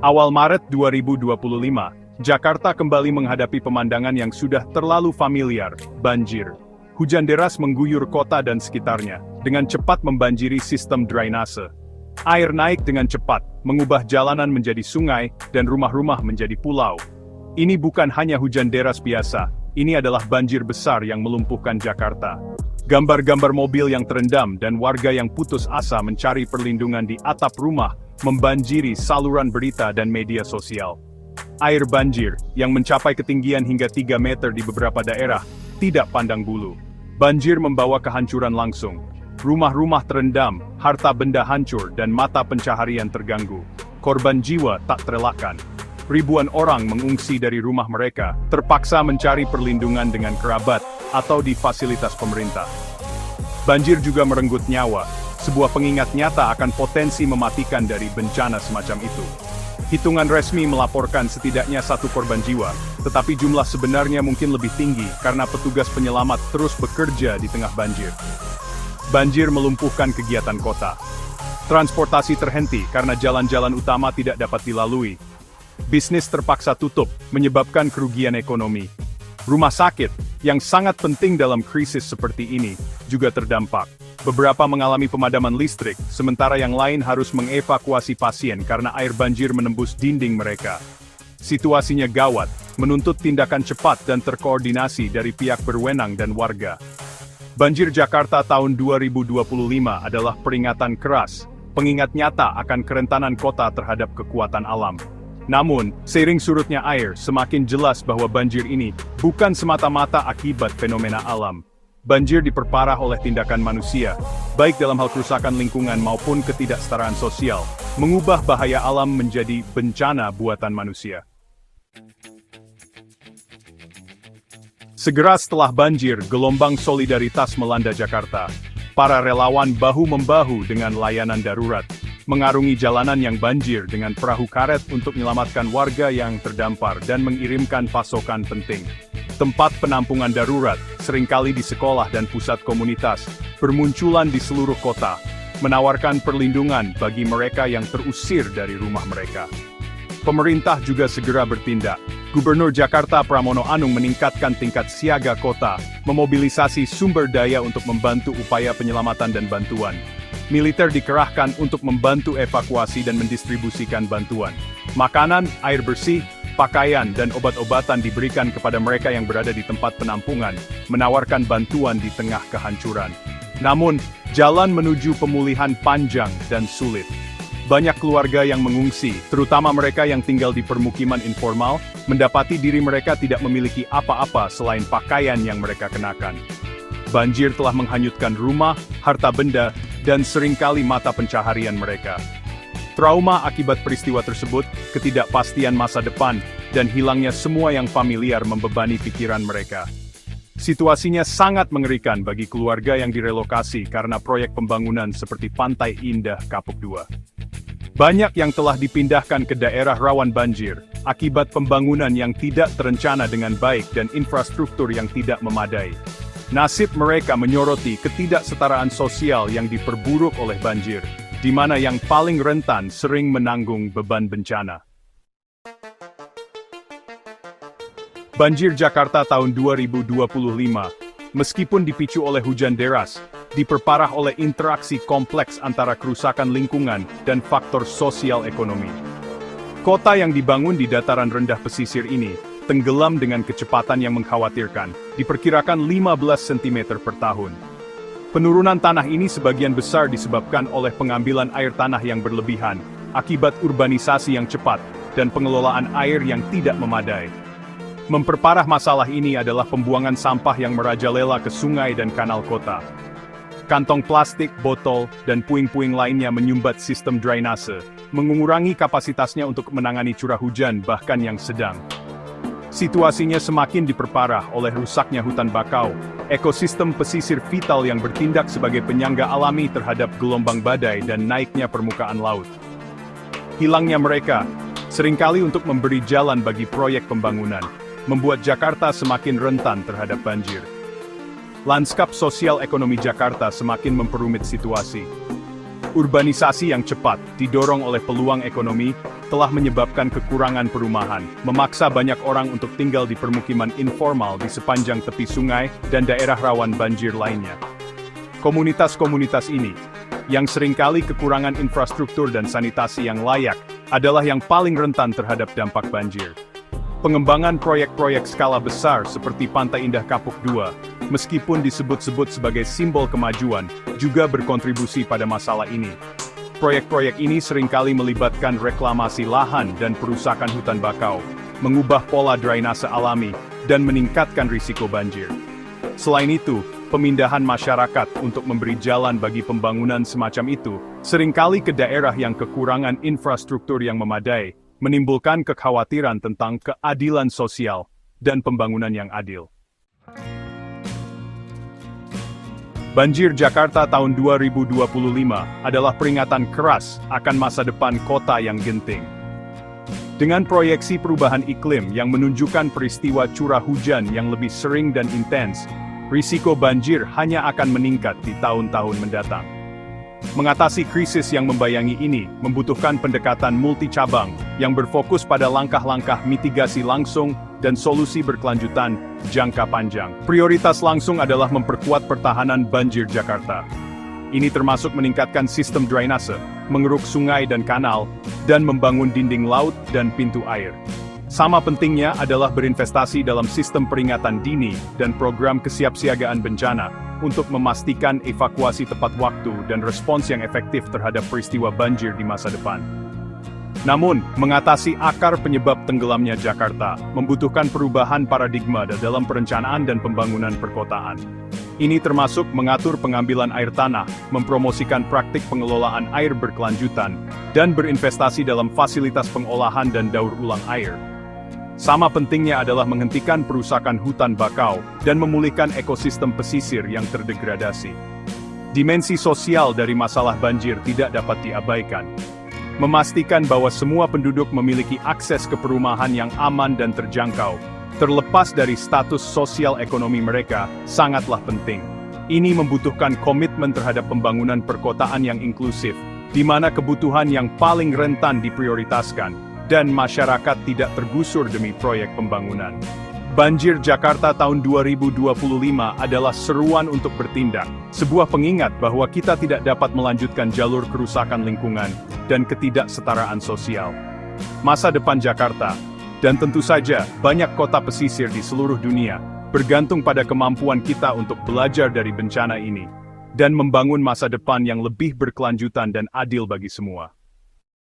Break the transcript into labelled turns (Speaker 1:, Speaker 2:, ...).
Speaker 1: Awal Maret 2025, Jakarta kembali menghadapi pemandangan yang sudah terlalu familiar, banjir. Hujan deras mengguyur kota dan sekitarnya, dengan cepat membanjiri sistem drainase. Air naik dengan cepat, mengubah jalanan menjadi sungai, dan rumah-rumah menjadi pulau. Ini bukan hanya hujan deras biasa, ini adalah banjir besar yang melumpuhkan Jakarta. Gambar-gambar mobil yang terendam dan warga yang putus asa mencari perlindungan di atap rumah, membanjiri saluran berita dan media sosial. Air banjir, yang mencapai ketinggian hingga 3 meter di beberapa daerah, tidak pandang bulu. Banjir membawa kehancuran langsung. Rumah-rumah terendam, harta benda hancur dan mata pencaharian terganggu. Korban jiwa tak terelakkan. Ribuan orang mengungsi dari rumah mereka, terpaksa mencari perlindungan dengan kerabat atau di fasilitas pemerintah. Banjir juga merenggut nyawa, sebuah pengingat nyata akan potensi mematikan dari bencana semacam itu. Hitungan resmi melaporkan setidaknya 1 korban jiwa, tetapi jumlah sebenarnya mungkin lebih tinggi karena petugas penyelamat terus bekerja di tengah banjir. Banjir melumpuhkan kegiatan kota. Transportasi terhenti karena jalan-jalan utama tidak dapat dilalui. Bisnis terpaksa tutup, menyebabkan kerugian ekonomi. Rumah sakit, yang sangat penting dalam krisis seperti ini, juga terdampak. Beberapa mengalami pemadaman listrik, sementara yang lain harus mengevakuasi pasien karena air banjir menembus dinding mereka. Situasinya gawat, menuntut tindakan cepat dan terkoordinasi dari pihak berwenang dan warga. Banjir Jakarta tahun 2025 adalah peringatan keras, pengingat nyata akan kerentanan kota terhadap kekuatan alam. Namun, seiring surutnya air, semakin jelas bahwa banjir ini bukan semata-mata akibat fenomena alam. Banjir diperparah oleh tindakan manusia, baik dalam hal kerusakan lingkungan maupun ketidaksetaraan sosial, mengubah bahaya alam menjadi bencana buatan manusia. Segera setelah banjir, gelombang solidaritas melanda Jakarta. Para relawan bahu-membahu dengan layanan darurat, mengarungi jalanan yang banjir dengan perahu karet untuk menyelamatkan warga yang terdampar dan mengirimkan pasokan penting. Tempat penampungan darurat, seringkali di sekolah dan pusat komunitas, bermunculan di seluruh kota, menawarkan perlindungan bagi mereka yang terusir dari rumah mereka. Pemerintah juga segera bertindak. Gubernur Jakarta Pramono Anung meningkatkan tingkat siaga kota, memobilisasi sumber daya untuk membantu upaya penyelamatan dan bantuan. Militer dikerahkan untuk membantu evakuasi dan mendistribusikan bantuan. Makanan, air bersih, pakaian dan obat-obatan diberikan kepada mereka yang berada di tempat penampungan, menawarkan bantuan di tengah kehancuran. Namun, jalan menuju pemulihan panjang dan sulit. Banyak keluarga yang mengungsi, terutama mereka yang tinggal di permukiman informal, mendapati diri mereka tidak memiliki apa-apa selain pakaian yang mereka kenakan. Banjir telah menghanyutkan rumah, harta benda, dan seringkali mata pencaharian mereka. Trauma akibat peristiwa tersebut, ketidakpastian masa depan, dan hilangnya semua yang familiar membebani pikiran mereka. Situasinya sangat mengerikan bagi keluarga yang direlokasi karena proyek pembangunan seperti Pantai Indah Kapuk II. Banyak yang telah dipindahkan ke daerah rawan banjir, akibat pembangunan yang tidak terencana dengan baik dan infrastruktur yang tidak memadai. Nasib mereka menyoroti ketidaksetaraan sosial yang diperburuk oleh banjir, di mana yang paling rentan sering menanggung beban bencana. Banjir Jakarta tahun 2025, meskipun dipicu oleh hujan deras, diperparah oleh interaksi kompleks antara kerusakan lingkungan dan faktor sosial ekonomi. Kota yang dibangun di dataran rendah pesisir ini, tenggelam dengan kecepatan yang mengkhawatirkan, diperkirakan 15 cm per tahun. Penurunan tanah ini sebagian besar disebabkan oleh pengambilan air tanah yang berlebihan, akibat urbanisasi yang cepat, dan pengelolaan air yang tidak memadai. Memperparah masalah ini adalah pembuangan sampah yang merajalela ke sungai dan kanal kota. Kantong plastik, botol, dan puing-puing lainnya menyumbat sistem drainase, mengurangi kapasitasnya untuk menangani curah hujan bahkan yang sedang. Situasinya semakin diperparah oleh rusaknya hutan bakau, ekosistem pesisir vital yang bertindak sebagai penyangga alami terhadap gelombang badai dan naiknya permukaan laut. Hilangnya mereka, seringkali untuk memberi jalan bagi proyek pembangunan, membuat Jakarta semakin rentan terhadap banjir. Lanskap sosial ekonomi Jakarta semakin memperumit situasi. Urbanisasi yang cepat, didorong oleh peluang ekonomi, telah menyebabkan kekurangan perumahan, memaksa banyak orang untuk tinggal di permukiman informal di sepanjang tepi sungai dan daerah rawan banjir lainnya. Komunitas-komunitas ini, yang seringkali kekurangan infrastruktur dan sanitasi yang layak, adalah yang paling rentan terhadap dampak banjir. Pengembangan proyek-proyek skala besar seperti Pantai Indah Kapuk II, meskipun disebut-sebut sebagai simbol kemajuan, juga berkontribusi pada masalah ini. Proyek-proyek ini seringkali melibatkan reklamasi lahan dan perusakan hutan bakau, mengubah pola drainase alami, dan meningkatkan risiko banjir. Selain itu, pemindahan masyarakat untuk memberi jalan bagi pembangunan semacam itu, seringkali ke daerah yang kekurangan infrastruktur yang memadai, menimbulkan kekhawatiran tentang keadilan sosial dan pembangunan yang adil. Banjir Jakarta tahun 2025 adalah peringatan keras akan masa depan kota yang genting. Dengan proyeksi perubahan iklim yang menunjukkan peristiwa curah hujan yang lebih sering dan intens, risiko banjir hanya akan meningkat di tahun-tahun mendatang. Mengatasi krisis yang membayangi ini membutuhkan pendekatan multi-cabang yang berfokus pada langkah-langkah mitigasi langsung dan solusi berkelanjutan jangka panjang. Prioritas langsung adalah memperkuat pertahanan banjir Jakarta. Ini termasuk meningkatkan sistem drainase, mengeruk sungai dan kanal, dan membangun dinding laut dan pintu air. Sama pentingnya adalah berinvestasi dalam sistem peringatan dini dan program kesiapsiagaan bencana untuk memastikan evakuasi tepat waktu dan respons yang efektif terhadap peristiwa banjir di masa depan. Namun, mengatasi akar penyebab tenggelamnya Jakarta membutuhkan perubahan paradigma dalam perencanaan dan pembangunan perkotaan. Ini termasuk mengatur pengambilan air tanah, mempromosikan praktik pengelolaan air berkelanjutan, dan berinvestasi dalam fasilitas pengolahan dan daur ulang air. Sama pentingnya adalah menghentikan perusakan hutan bakau dan memulihkan ekosistem pesisir yang terdegradasi. Dimensi sosial dari masalah banjir tidak dapat diabaikan. Memastikan bahwa semua penduduk memiliki akses ke perumahan yang aman dan terjangkau, terlepas dari status sosial ekonomi mereka, sangatlah penting. Ini membutuhkan komitmen terhadap pembangunan perkotaan yang inklusif, di mana kebutuhan yang paling rentan diprioritaskan, dan masyarakat tidak tergusur demi proyek pembangunan. Banjir Jakarta tahun 2025 adalah seruan untuk bertindak, sebuah pengingat bahwa kita tidak dapat melanjutkan jalur kerusakan lingkungan dan ketidaksetaraan sosial. Masa depan Jakarta, dan tentu saja banyak kota pesisir di seluruh dunia, bergantung pada kemampuan kita untuk belajar dari bencana ini, dan membangun masa depan yang lebih berkelanjutan dan adil bagi semua.